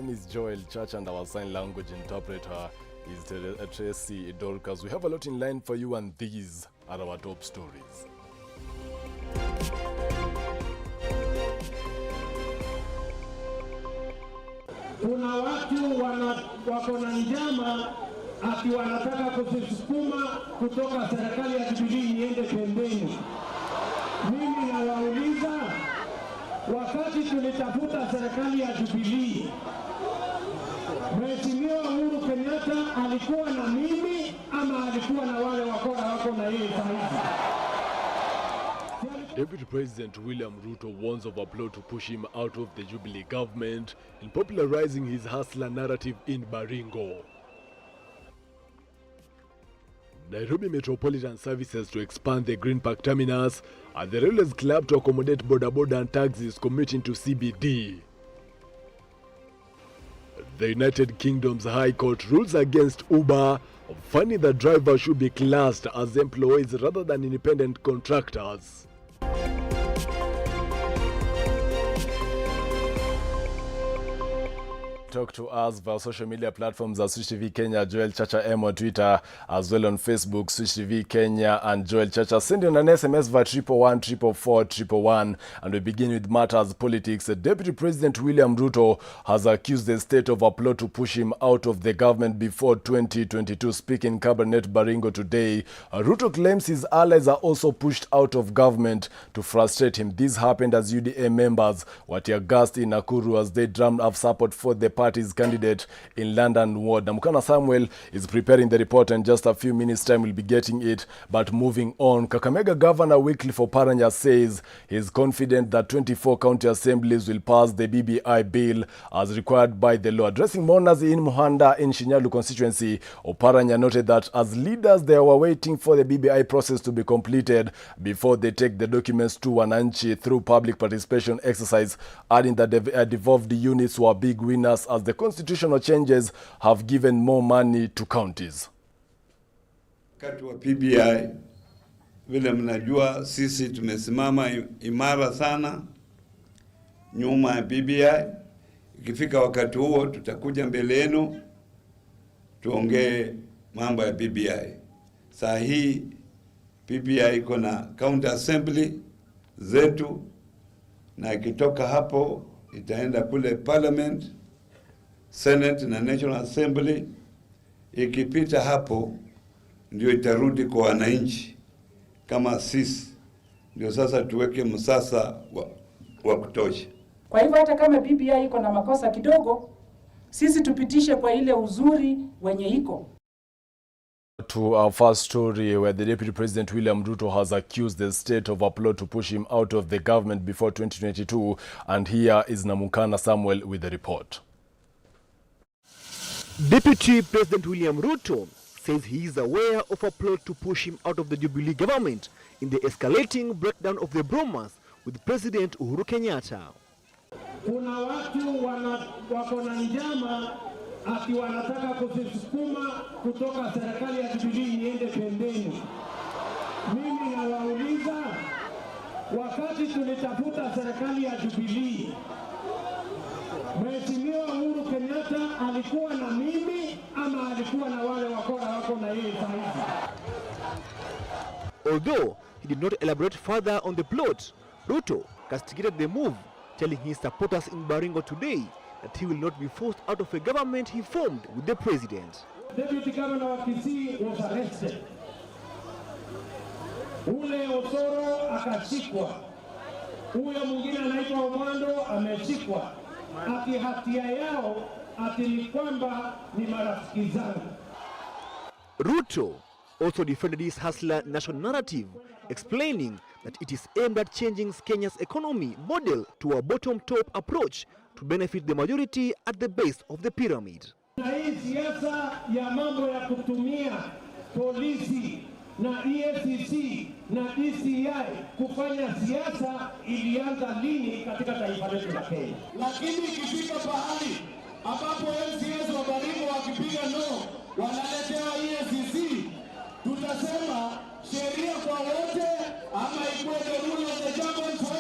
name is Joel Church and our sign language interpreter is Tracy Dorcas. We have a lot in line for you and these are our top stories. Kuna watu wako na njama ati wanataka kusukuma kutoka serikali ya Jubilee iende pembeni. Mimi nawauliza, wakati tulitafuta serikali ya Jubilee, Mheshimiwa Uhuru Kenyatta alikuwa na mimi ama alikuwa na wale wakora wako na yeye sasa? Deputy President William Ruto warns of a plot to push him out of the Jubilee government in popularizing his hustler narrative in Baringo. Nairobi Metropolitan Services to expand the Green Park terminus and the Railways Club to accommodate boda and taxis commuting to CBD. The United Kingdom's High Court rules against Uber, finding that drivers should be classed as employees rather than independent contractors. Talk to us via social media platforms at Switch TV Kenya, Joel Chacha M on Twitter, as well on Facebook, Switch TV Kenya and Joel Chacha. Send in an SMS via 111 and we begin with matters politics. Deputy President William Ruto has accused the state of a plot to push him out of the government before 2022. Speaking in Cabinet Baringo today, Ruto claims his allies are also pushed out of government to frustrate him. This happened as UDA members were tear-gassed in Nakuru as they drummed up support for the party's candidate in London Ward. Namukana Samuel is preparing the report and just a few minutes time we'll be getting it. But moving on, Kakamega Governor Wycliffe Oparanya says he's confident that 24 county assemblies will pass the BBI bill as required by the law. Addressing mourners in Muhanda in Shinyalu constituency, Oparanya noted that as leaders they were waiting for the BBI process to be completed before they take the documents to Wananchi through public participation exercise, adding that the devolved units were big winners as the constitutional changes have given more money to counties. Wakati wa PBI, vile mnajua sisi tumesimama imara sana nyuma ya PBI. Ikifika wakati huo tutakuja mbele yenu tuongee mambo ya PBI. Saa hii PBI iko na county assembly zetu na ikitoka hapo itaenda kule parliament, Senate na National Assembly. Ikipita hapo ndio itarudi kwa wananchi kama sisi ndio sasa tuweke msasa wa kutosha. Kwa hivyo hata kama BBI iko na makosa kidogo, sisi tupitishe kwa ile uzuri wenye iko. To our first story, where the Deputy President William Ruto has accused the state of a plot to push him out of the government before 2022, and here is Namukana Samuel with the report. Deputy President William Ruto says he is aware of a plot to push him out of the Jubilee government in the escalating breakdown of the bromance with President Uhuru Kenyatta. Kuna watu wako na njama ati wanataka kusukuma kutoka serikali ya Jubilee iende pembeni. Mimi nawauliza, wakati tulitafuta serikali ya Jubilee, Mheshimiwa Uhuru Kenyatta alikuwa na mimi ama alikuwa na wale wakora wako na yeye sasa? Although he did not elaborate further on the plot, Ruto castigated the move, telling his supporters in Baringo today that he will not be forced out of a government he formed with the president. Deputy Governor wa Kisii was arrested. Ule Osoro akashikwa. Huyo mwingine anaitwa Omando ameshikwa. Ati hatia yao ati ni kwamba ni marafiki zangu. Ruto also defended his hustler national narrative, explaining that it is aimed at changing Kenya's economy model to a bottom-top approach to benefit the majority at the base of the pyramid. Na hii siasa ya mambo ya kutumia polisi na EFCC na DCI kufanya siasa ilianza lini katika taifa letu la Kenya? Lakini ikifika pahali ambapo MCS wa Baringo wakipiga no wanaletea EFCC, tutasema sheria kwa wote ama ikuwe the rule of the jungle for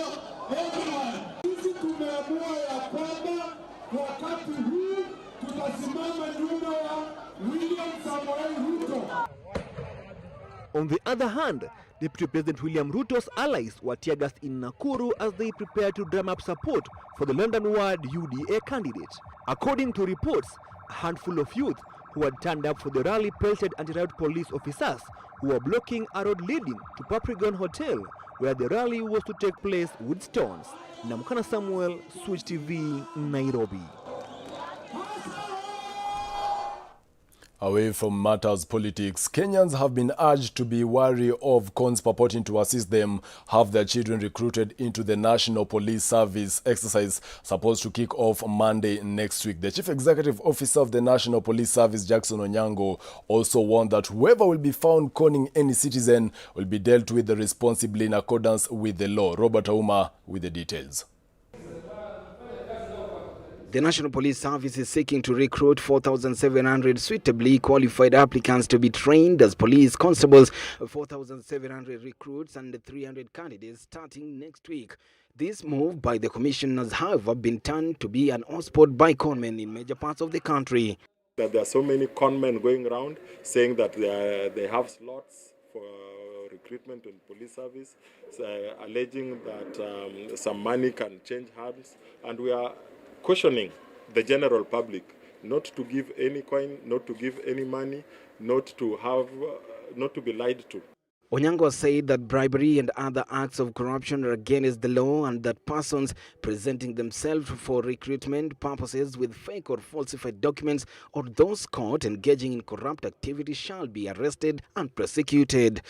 everyone. Sisi tumeamua ya kwamba wakati huu On the other hand, Deputy President William Ruto's allies were tear-gassed in Nakuru as they prepared to drum up support for the London-ward UDA candidate. According to reports, a handful of youth who had turned up for the rally pelted anti-riot police officers who were blocking a road leading to Paprigon Hotel, where the rally was to take place with stones. Namkana Samuel, Switch TV, Nairobi. Away from matters politics, Kenyans have been urged to be wary of cons purporting to assist them have their children recruited into the National Police Service exercise supposed to kick off Monday next week. The Chief Executive Officer of the National Police Service, Jackson Onyango, also warned that whoever will be found conning any citizen will be dealt with responsibly in accordance with the law. Robert Auma with the details. The National Police Service is seeking to recruit 4,700 suitably qualified applicants to be trained as police constables, 4,700 recruits and 300 candidates starting next week. This move by the commission has, however, been turned to be an hotspot by conmen in major parts of the country. That there are so many conmen going around saying that they have slots for recruitment in police service, alleging that some money can change hands, and we are cautioning the general public not to give any coin, not to give any money, not to be lied to. Onyango said that bribery and other acts of corruption are against the law and that persons presenting themselves for recruitment purposes with fake or falsified documents or those caught engaging in corrupt activity shall be arrested and prosecuted.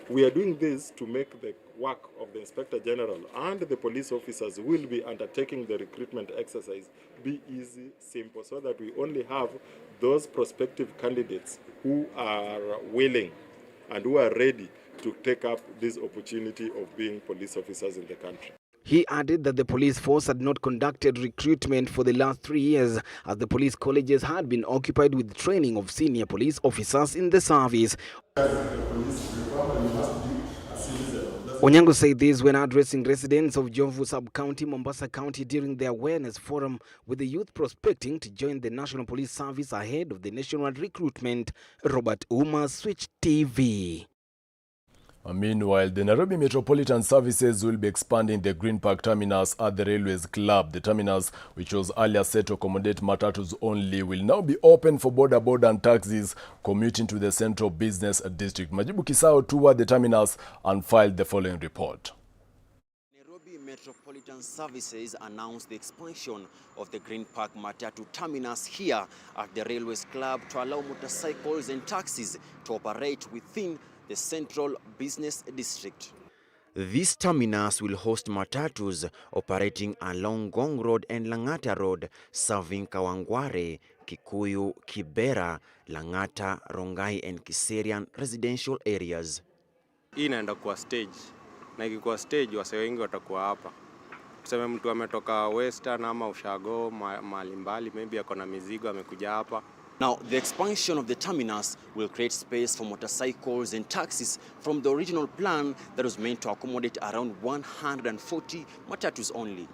We are doing this to make the work of the Inspector General and the police officers who will be undertaking the recruitment exercise be easy, simple, so that we only have those prospective candidates who are willing and who are ready to take up this opportunity of being police officers in the country. He added that the police force had not conducted recruitment for the last 3 years, as the police colleges had been occupied with training of senior police officers in the service. Onyango said this when addressing residents of Jomvu Sub-County, Mombasa County during the awareness forum with the youth prospecting to join the National Police Service ahead of the nationwide recruitment. Robert Uma, Switch TV. Meanwhile, the Nairobi Metropolitan Services will be expanding the Green Park terminus at the Railways Club. The terminus, which was earlier set to accommodate matatus only, will now be open for boda and taxis commuting to the Central Business District. Majibu Kisao toured the terminus and filed the following report. Nairobi Metropolitan Services announced the expansion of the Green Park Matatu terminus here at the Railways Club to allow motorcycles and taxis to operate within the Central Business District. This terminus will host matatus operating along Gong Road and Langata Road, serving Kawangware, Kikuyu, Kibera, Langata, Rongai and Kiserian residential areas. Hii inaenda kwa stage. Na ikikuwa stage wase wengi watakuwa hapa. Tuseme mtu ametoka Western ama Ushago, mahali mbali, maybe akona mizigo amekuja hapa. Now, the expansion of the terminus will create space for motorcycles and taxis from the original plan that was meant to accommodate around 140 matatus only.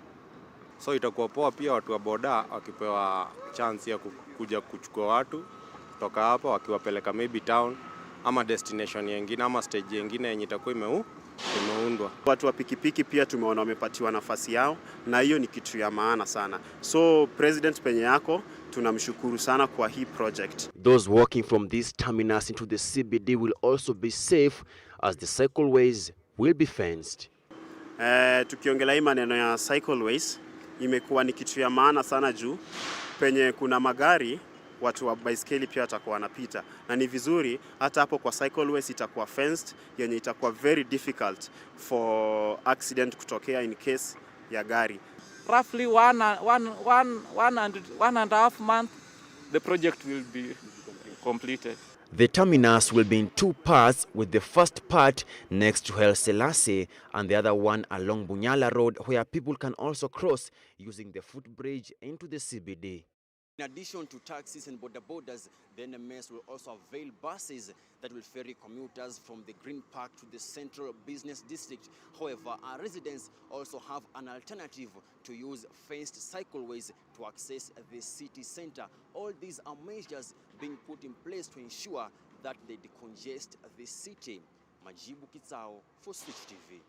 So itakuwa poa pia watu wa boda wakipewa chance ya kuja kuchukua watu kutoka hapa wakiwapeleka maybe town ama destination nyingine ama stage nyingine yenye itakuwa imeundwa. Watu wa pikipiki pia tumeona wamepatiwa nafasi yao, na hiyo ni kitu ya maana sana. So President penye yako tunamshukuru sana kwa hii project. Those walking from this terminus into the CBD will also be safe as the cycleways will be fenced. Tukiongelea hii maneno ya cycleways, imekuwa ni kitu ya maana sana juu penye kuna magari watu wa baiskeli pia watakuwa wanapita, na ni vizuri hata hapo kwa cycleways itakuwa fenced, yenye itakuwa very difficult for accident kutokea in case ya gari. Roughly one and a half month, the project will be completed. The terminus will be in 2 parts, with the first part next to Haile Selassie and the other one along Bunyala Road, where people can also cross using the footbridge into the CBD. In addition to taxis and boda-bodas, the NMS will also avail buses that will ferry commuters from the Green Park to the Central Business District. However, our residents also have an alternative to use fenced cycleways to access the city center. All these are measures being put in place to ensure that they decongest the city. Majibu Kitsao for Switch TV.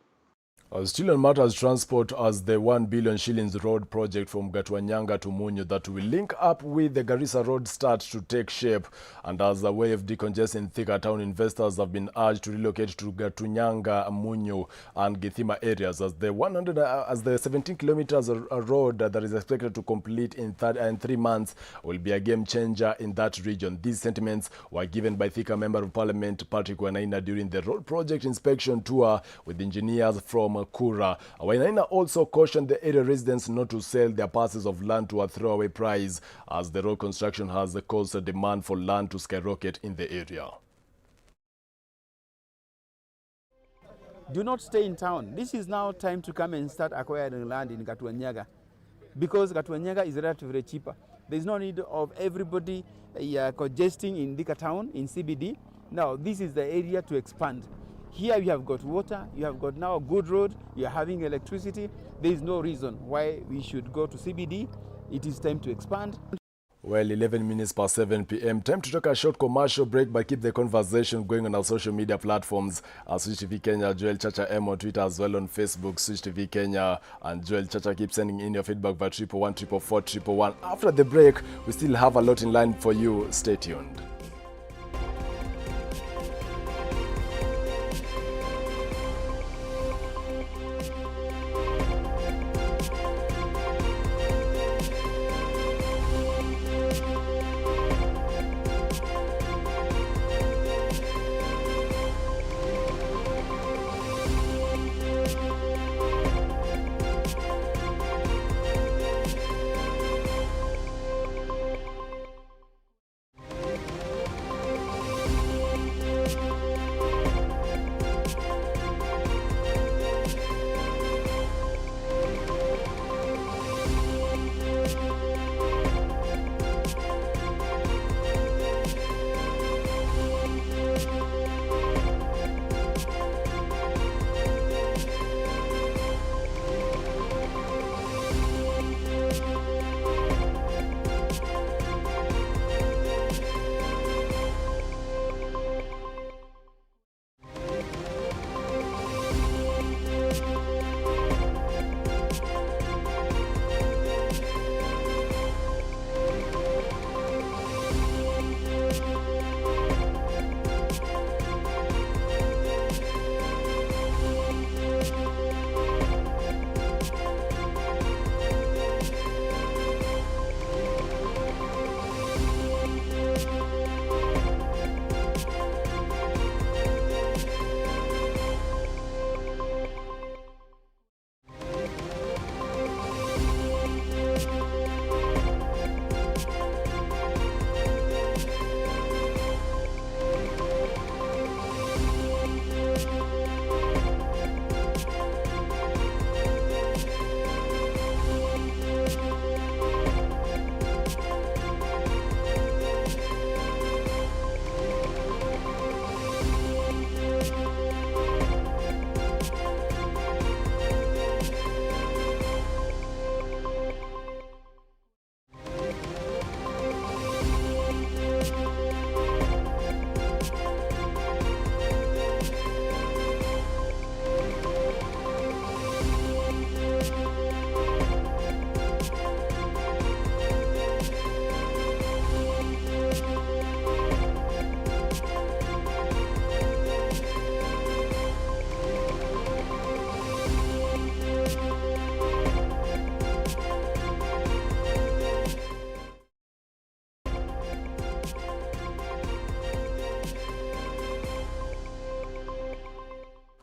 Still on matters transport, as the 1 billion shillings road project from Gatwanyanga to Munyu that will link up with the Garissa road starts to take shape, and as a way of decongesting Thika town, investors have been urged to relocate to Gatwanyanga, Munyu and Githima areas, as the 17 kilometers road that is expected to complete in 3 months will be a game changer in that region. These sentiments were given by Thika Member of Parliament Patrick Wainaina during the road project inspection tour with engineers from Kura. Wainaina also cautioned the area residents not to sell their parcels of land to a throwaway price, as the road construction has caused a demand for land to skyrocket in the area. Do not stay in town. This is now time to come and start acquiring land in Gatwanyanga, because Gatwanyanga is relatively cheaper. There is no need of everybody congesting in Thika town, in CBD. Now, this is the area to expand. Here you have got water, you have got now a good road, you are having electricity. There is no reason why we should go to CBD. It is time to expand. Well, 11 minutes past 7 p.m. Time to take a short commercial break, but keep the conversation going on our social media platforms. Switch TV Kenya, Joel Chacha M on Twitter, as well on Facebook, Switch TV Kenya, and Joel Chacha. Keep sending in your feedback by 111 444 111. After the break, we still have a lot in line for you. Stay tuned.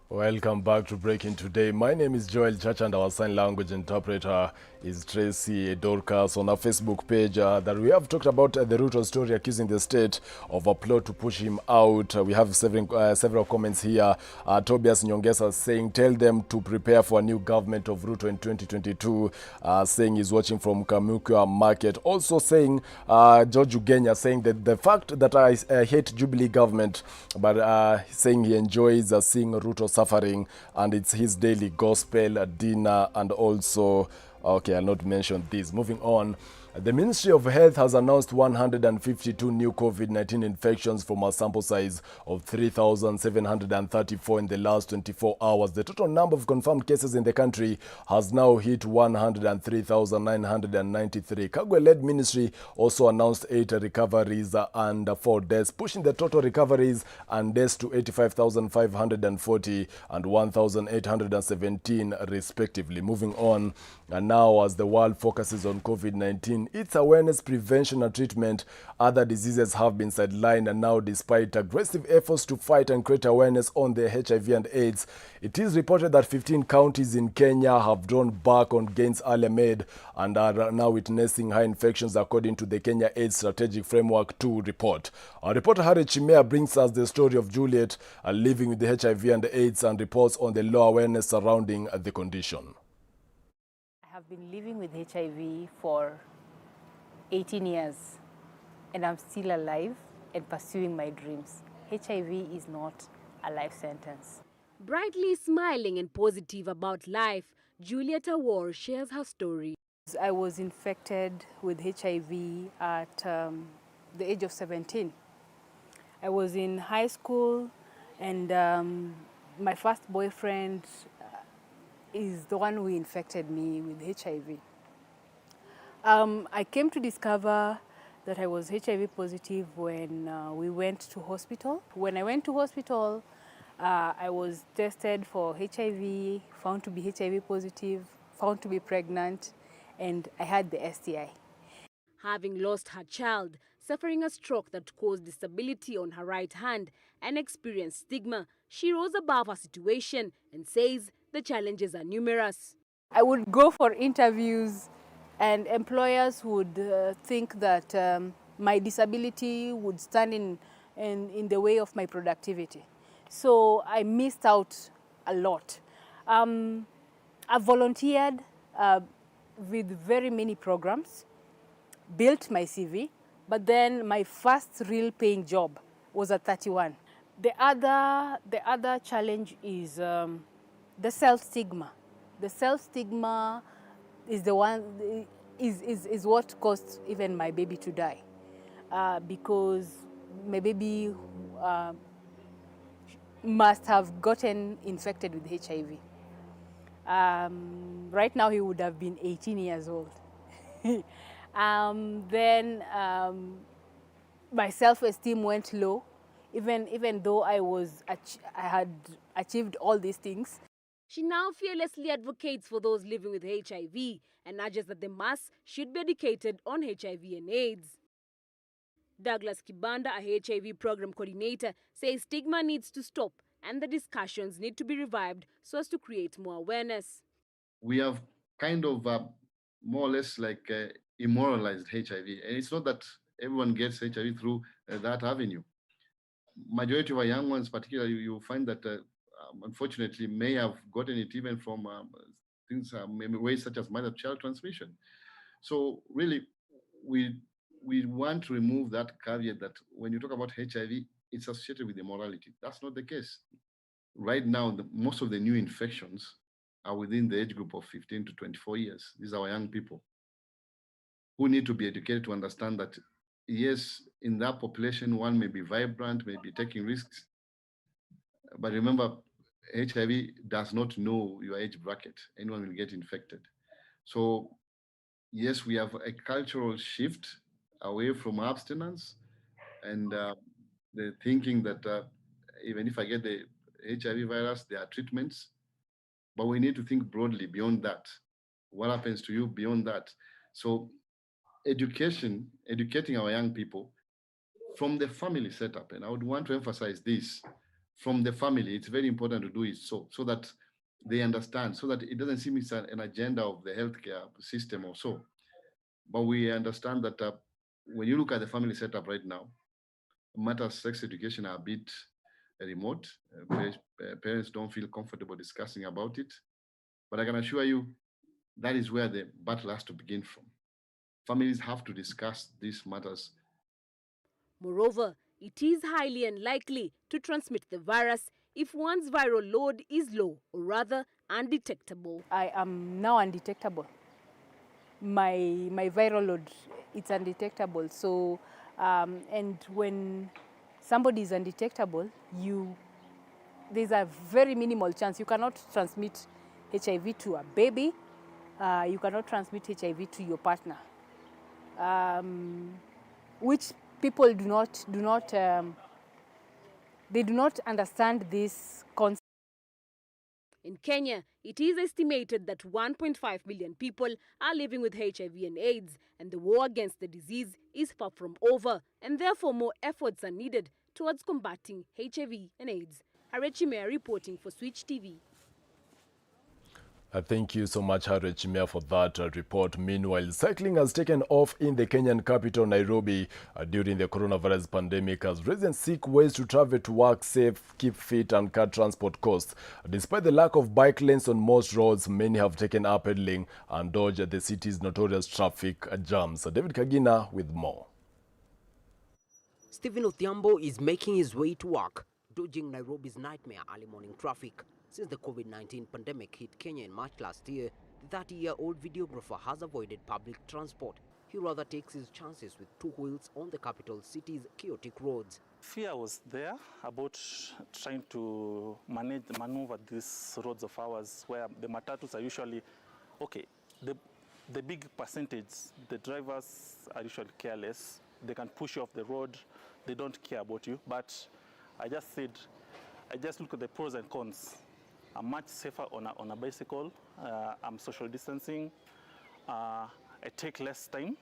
Welcome back to Breaking Today. My name is Joel Chacha and our sign language interpreter is Tracy Dorcas. On our Facebook page that we have talked about the Ruto story, accusing the state of a plot to push him out. We have several comments here. Tobias Nyongesa saying, tell them to prepare for a new government of Ruto in 2022, saying he's watching from Kamukwa Market. Also saying, George Ugenya saying that the fact that I hate Jubilee government, but saying he enjoys seeing Ruto suffering, and it's his daily gospel dinner. And also, okay, I'll not mention this. Moving on, The Ministry of Health has announced 152 new COVID-19 infections from a sample size of 3,734 in the last 24 hours. The total number of confirmed cases in the country has now hit 103,993. Kagwe-led ministry also announced 8 recoveries and 4 deaths, pushing the total recoveries and deaths to 85,540 and 1,817 respectively. Moving on, and now as the world focuses on COVID-19, its awareness, prevention and treatment, other diseases have been sidelined, and now despite aggressive efforts to fight and create awareness on the HIV and AIDS, it is reported that 15 counties in Kenya have drawn back on gains earlier made and are now witnessing high infections according to the Kenya AIDS Strategic Framework 2 report. Our reporter Harry Chimea brings us the story of Juliet living with the HIV and AIDS and reports on the low awareness surrounding the condition. I have been living with HIV for 18 years, and I'm still alive and pursuing my dreams. HIV is not a life sentence. Brightly smiling and positive about life, Juliet Awar shares her story. I was infected with HIV at the age of 17. I was in high school, and my first boyfriend is the one who infected me with HIV. I came to discover that I was HIV positive when we went to hospital. When I went to hospital, I was tested for HIV, found to be HIV positive, found to be pregnant, and I had the STI. Having lost her child, suffering a stroke that caused disability on her right hand, and experienced stigma, she rose above her situation and says the challenges are numerous. I would go for interviews, and employers would think that my disability would stand in the way of my productivity. So I missed out a lot. I volunteered with very many programs, built my CV, but then my first real paying job was at 31. The other challenge is the self-stigma. The self-stigma is the one is what caused even my baby to die, because my baby must have gotten infected with HIV. Right now he would have been 18 years old. Then my self-esteem went low, even though I had achieved all these things. She now fearlessly advocates for those living with HIV and urges that the mass should be educated on HIV and AIDS. Douglas Kibanda, a HIV program coordinator, says stigma needs to stop and the discussions need to be revived so as to create more awareness. We have kind of more or less like immoralized HIV. And it's not that everyone gets HIV through that avenue. Majority of our young ones, particularly, you find that unfortunately may have gotten it even from things, ways such as mother-child transmission. So really, we want to remove that caveat that when you talk about HIV, it's associated with immorality. That's not the case. Right now, most of the new infections are within the age group of 15 to 24 years. These are our young people who need to be educated to understand that, yes, in that population, one may be vibrant, may be taking risks. But remember, HIV does not know your age bracket. Anyone will get infected. So yes, we have a cultural shift away from abstinence and the thinking that even if I get the HIV virus, there are treatments, but we need to think broadly beyond that. What happens to you beyond that? So educating our young people from the family setup, and I would want to emphasize this, from the family, it's very important to do it so that they understand, so that it doesn't seem it's an agenda of the healthcare system or so. But we understand that when you look at the family setup right now, matters of sex education are a bit remote. Parents don't feel comfortable discussing about it. But I can assure you, that is where the battle has to begin from. Families have to discuss these matters. Moreover, it is highly unlikely to transmit the virus if one's viral load is low, or rather undetectable. I am now undetectable. my viral load, it's undetectable. So, and when somebody is undetectable, there's a very minimal chance. You cannot transmit HIV to a baby. You cannot transmit HIV to your partner, which people they do not understand this concept. In Kenya, it is estimated that 1.5 million people are living with HIV and AIDS, and the war against the disease is far from over, and therefore more efforts are needed towards combating HIV and AIDS. Harriet Chimea reporting for Switch TV. Thank you so much, Harriet Chimea, for that report. Meanwhile, cycling has taken off in the Kenyan capital, Nairobi, during the coronavirus pandemic as residents seek ways to travel to work safe, keep fit, and cut transport costs. Despite the lack of bike lanes on most roads, many have taken up pedaling and dodge the city's notorious traffic jams. David Kagina with more. Stephen Othiambo is making his way to work, dodging Nairobi's nightmare early morning traffic. Since the COVID-19 pandemic hit Kenya in March last year, the 30-year-old videographer has avoided public transport. He rather takes his chances with two wheels on the capital city's chaotic roads. Fear was there about trying to maneuver these roads of ours where the matatus are usually, okay, the big percentage, the drivers are usually careless. They can push you off the road. They don't care about you. But I just look at the pros and cons. I'm much safer on a bicycle. I'm social distancing. I take less time.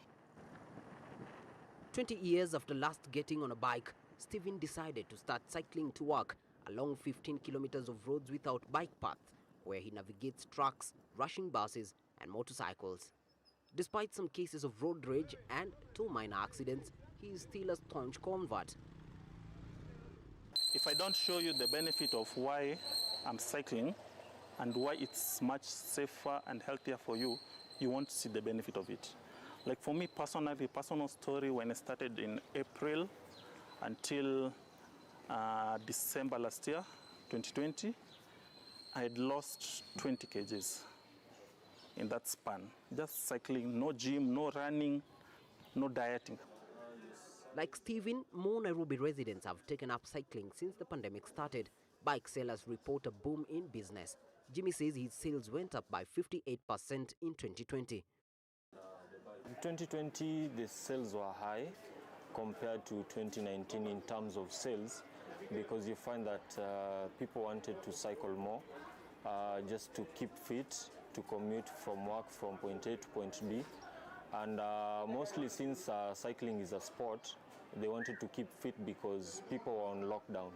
20 years after last getting on a bike, Stephen decided to start cycling to work along 15 kilometers of roads without bike paths, where he navigates trucks, rushing buses, and motorcycles. Despite some cases of road rage and 2 minor accidents, he is still a staunch convert. If I don't show you the benefit of why I'm cycling and why it's much safer and healthier for you, you won't see the benefit of it. Like for me personally, personal story, when I started in April until December last year, 2020, I had lost 20 kgs in that span. Just cycling, no gym, no running, no dieting. Like Stephen, more Nairobi residents have taken up cycling since the pandemic started. Bike sellers report a boom in business. Jimmy says his sales went up by 58% in 2020. In 2020, the sales were high compared to 2019 in terms of sales, because you find that people wanted to cycle more just to keep fit, to commute from work from point A to point B. And mostly since cycling is a sport, they wanted to keep fit because people were on lockdown.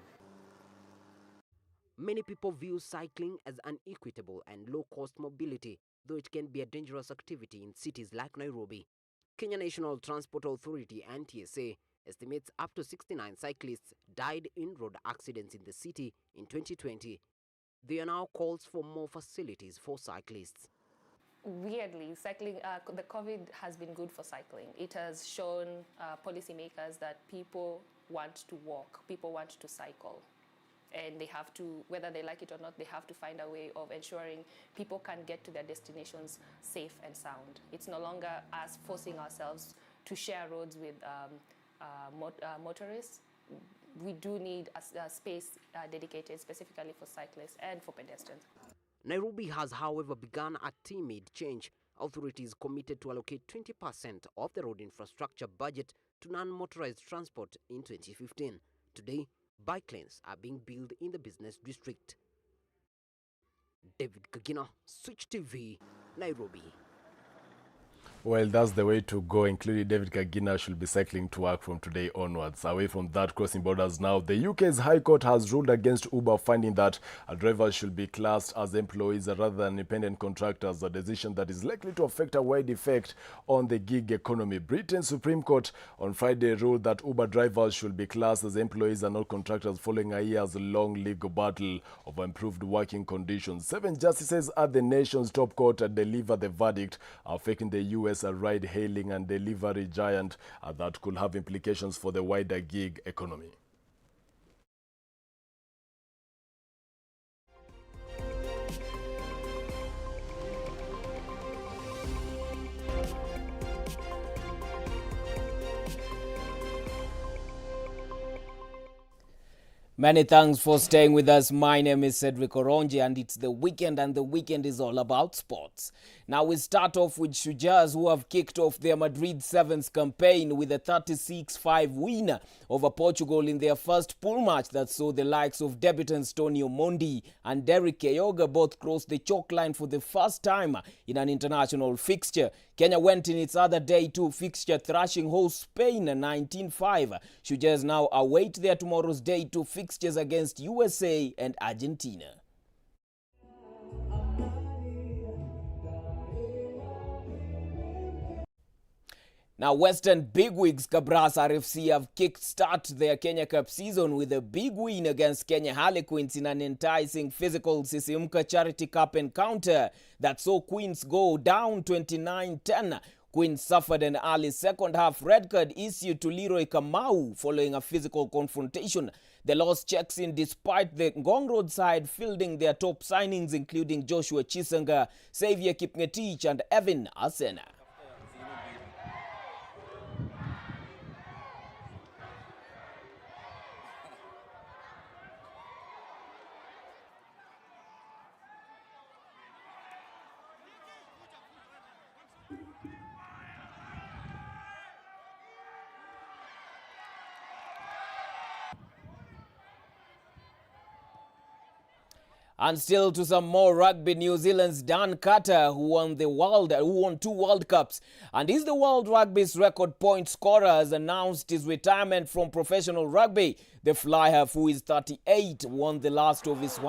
Many people view cycling as unequitable and low-cost mobility, though it can be a dangerous activity in cities like Nairobi. Kenya National Transport Authority and TSA estimates up to 69 cyclists died in road accidents in the city in 2020. There are now calls for more facilities for cyclists. Weirdly, cycling, the COVID has been good for cycling. It has shown policymakers that people want to walk, people want to cycle. And they have to, whether they like it or not, they have to find a way of ensuring people can get to their destinations safe and sound. It's no longer us forcing ourselves to share roads with motorists. We do need a space dedicated specifically for cyclists and for pedestrians. Nairobi has, however, begun a timid change. Authorities committed to allocate 20% of the road infrastructure budget to non-motorized transport in 2015. Today, bike lanes are being built in the business district. David Kagina, Switch TV, Nairobi. Well, that's the way to go, including David Kagina should be cycling to work from today onwards. Away from that, crossing borders now, the UK's High Court has ruled against Uber, finding that drivers should be classed as employees rather than independent contractors, a decision that is likely to affect a wide effect on the gig economy. Britain's Supreme Court on Friday ruled that Uber drivers should be classed as employees and not contractors following a years-long legal battle over improved working conditions. 7 justices at the nation's top court delivered the verdict, affecting the US ride-hailing and delivery giant that could have implications for the wider gig economy. Many thanks for staying with us. My name is Cedric Oronje and it's the weekend, and the weekend is all about sports. Now we start off with Shujas, who have kicked off their Madrid Sevens campaign with a 36-5 win over Portugal in their first pool match that saw the likes of debutants Tony Omondi and Derek Keyoga both cross the chalk line for the first time in an international fixture. Kenya went in its other day 2 fixture thrashing host Spain 19-5. Shujas now await their tomorrow's day 2 fixtures against USA and Argentina. Now, Western bigwigs Kabras RFC have kick-start their Kenya Cup season with a big win against Kenya Harlequins in an enticing physical Sisimka Charity Cup encounter that saw Queens go down 29-10. Queens suffered an early second-half red card issued to Leroy Kamau following a physical confrontation. The loss checks in despite the Ngong Road side fielding their top signings, including Joshua Chisanga, Xavier Kipngetich and Evan Asena. And still to some more rugby, New Zealand's Dan Carter, who won 2 World Cups and is the world rugby's record point scorer, has announced his retirement from professional rugby. The fly half, who is 38, won the last of his